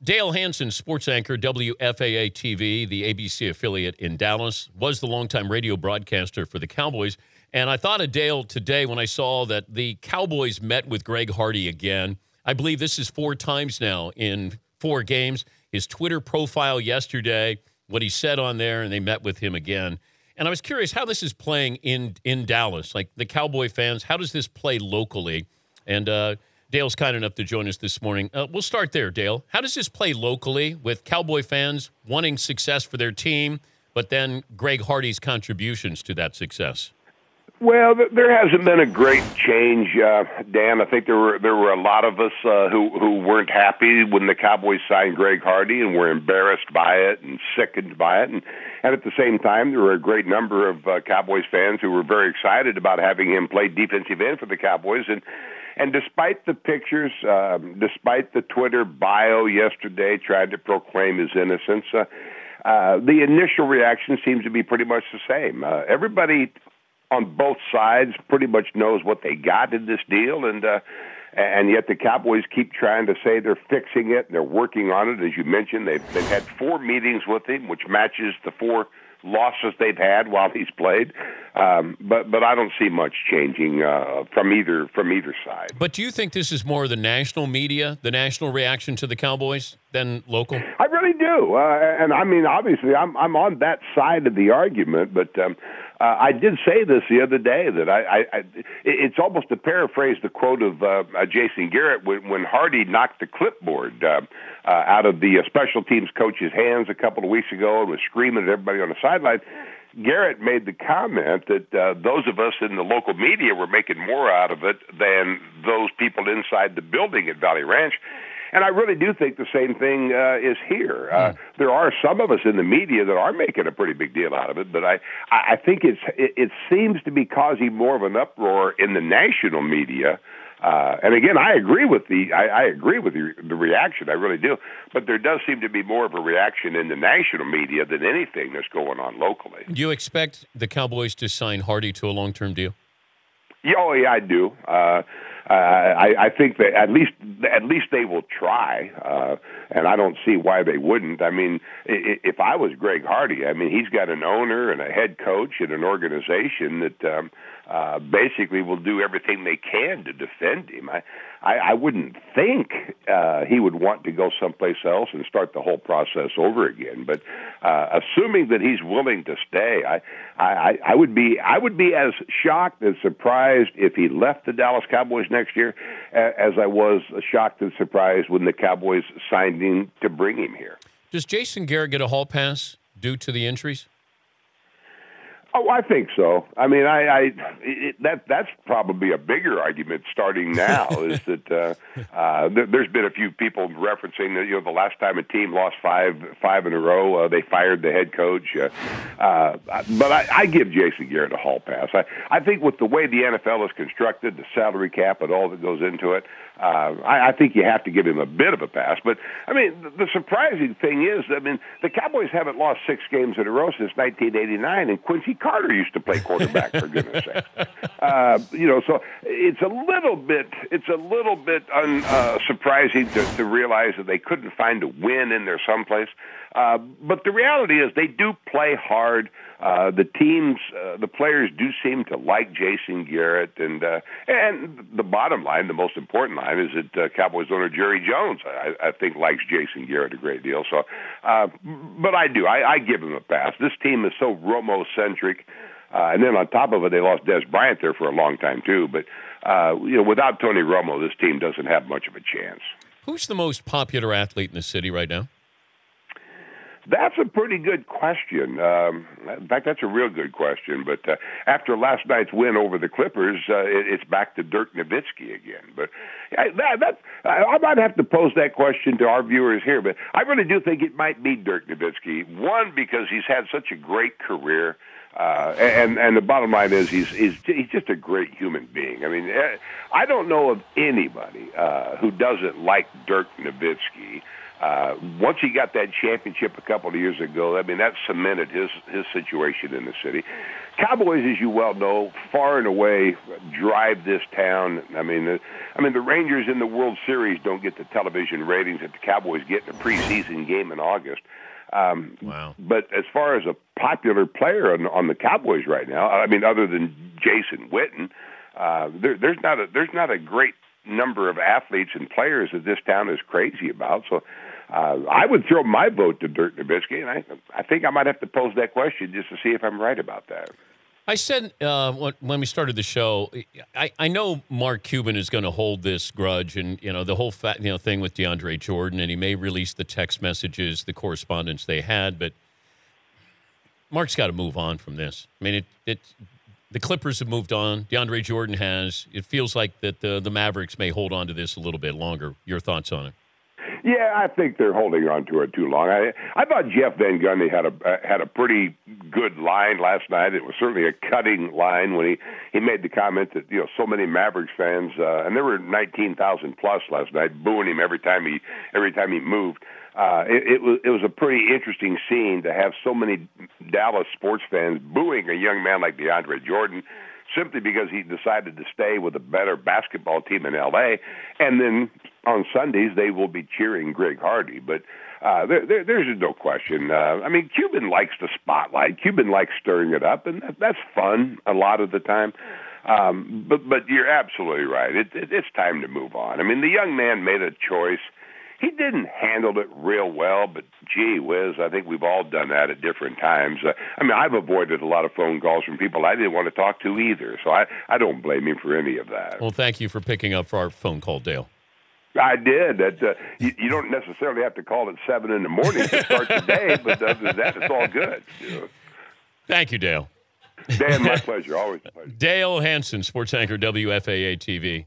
Dale Hansen, sports anchor, WFAA-TV, the ABC affiliate in Dallas, was the longtime radio broadcaster for the Cowboys. And I thought of Dale today when I saw that the Cowboys met with Greg Hardy again. I believe this is 4 times now in 4 games. His Twitter profile yesterday, what he said on there, and they met with him again. And I was curious how this is playing in Dallas. Like the Cowboy fans, how does this play locally? And Dale's kind enough to join us this morning. We'll start there, Dale. How does this play locally with Cowboy fans wanting success for their team, but then Greg Hardy's contributions to that success? Well, there hasn't been a great change, Dan. I think there were a lot of us who weren't happy when the Cowboys signed Greg Hardy and were embarrassed by it and sickened by it. And at the same time, there were a great number of Cowboys fans who were very excited about having him play defensive end for the Cowboys. And despite the pictures, despite the Twitter bio yesterday trying to proclaim his innocence, the initial reaction seems to be pretty much the same. Everybody on both sides pretty much knows what they got in this deal, and yet the Cowboys keep trying to say they're fixing it and they're working on it. As you mentioned, they've had 4 meetings with him, which matches the 4 losses they've had while he's played, but I don't see much changing from either side. But do you think this is more the national media, the national reaction to the Cowboys, than local? I really do, and I mean, obviously, I'm on that side of the argument, but I did say this the other day that it's almost to paraphrase the quote of Jason Garrett when Hardy knocked the clipboard out of the special teams coach's hands a couple of weeks ago and was screaming at everybody on the sideline. Garrett made the comment that those of us in the local media were making more out of it than those people inside the building at Valley Ranch. And I really do think the same thing is here. There are some of us in the media that are making a pretty big deal out of it, but I think it seems to be causing more of an uproar in the national media. And again, I agree with the reaction. I really do. But there does seem to be more of a reaction in the national media than anything that's going on locally. Do you expect the Cowboys to sign Hardy to a long-term deal? Yeah, I do. I think that at least they will try, and I don't see why they wouldn't. I mean, if I was Greg Hardy, I mean, he's got an owner and a head coach and an organization that basically will do everything they can to defend him. I wouldn't think he would want to go someplace else and start the whole process over again. But assuming that he's willing to stay, I would be as shocked and surprised if he left the Dallas Cowboys next year as I was shocked and surprised when the Cowboys signed him to bring him here. Does Jason Garrett get a hall pass due to the injuries? Oh, I think so. I mean, that's probably a bigger argument starting now is that there's been a few people referencing that the last time a team lost five in a row, they fired the head coach. But I give Jason Garrett a hall pass. I think with the way the NFL is constructed, the salary cap and all that goes into it, I think you have to give him a bit of a pass. But, I mean, the surprising thing is, I mean, the Cowboys haven't lost 6 games in a row since 1989, and Quincy Carter used to play quarterback, for goodness sake. So it's a little bit surprising to realize that they couldn't find a win in there someplace. But the reality is they do play hard. The players do seem to like Jason Garrett, and the bottom line, the most important line, is that Cowboys owner Jerry Jones, I think, likes Jason Garrett a great deal. So, but I give him a pass. This team is so Romo-centric, and then on top of it, they lost Des Bryant there for a long time too. But without Tony Romo, this team doesn't have much of a chance. Who's the most popular athlete in the city right now? That's a pretty good question. In fact, that's a real good question. But after last night's win over the Clippers, it's back to Dirk Nowitzki again. But I might have to pose that question to our viewers here. But I really do think it might be Dirk Nowitzki. One, because he's had such a great career. And the bottom line is he's just a great human being. I mean, I don't know of anybody who doesn't like Dirk Nowitzki. Once he got that championship a couple of years ago, I mean, that cemented his situation in the city. Cowboys, as you well know, far and away drive this town. I mean, the Rangers in the World Series don't get the television ratings that the Cowboys get in a preseason game in August. Wow. But as far as a popular player on the Cowboys right now, I mean, other than Jason Witten, there's not a great number of athletes and players that this town is crazy about. So I would throw my vote to Dirk Nowitzki, and I think I might have to pose that question just to see if I'm right about that. I said when we started the show, I know Mark Cuban is going to hold this grudge, and the whole thing with DeAndre Jordan, and he may release the text messages, the correspondence they had, but Mark's got to move on from this. I mean, the Clippers have moved on. DeAndre Jordan has. It feels like that the Mavericks may hold on to this a little bit longer. Your thoughts on it? Yeah, I think they're holding on to it too long. I thought Jeff Van Gundy had a pretty good line last night. It was certainly a cutting line when he made the comment that so many Mavericks fans and there were 19,000 plus last night booing him every time he moved. It was a pretty interesting scene to have so many Dallas sports fans booing a young man like DeAndre Jordan, simply because he decided to stay with a better basketball team in L.A., and then on Sundays they will be cheering Greg Hardy. But there's no question. I mean, Cuban likes the spotlight. Cuban likes stirring it up, and that's fun a lot of the time. But you're absolutely right. It's time to move on. I mean, the young man made a choice. He didn't handle it real well, but gee whiz, I think we've all done that at different times. I mean, I've avoided a lot of phone calls from people I didn't want to talk to either, so I don't blame him for any of that. Well, thank you for picking up for our phone call, Dale. I did. You don't necessarily have to call at 7 in the morning to start the day, but other than that, it's all good. Thank you, Dale. Dan, my pleasure. Always a pleasure. Dale Hansen, sports anchor, WFAA TV.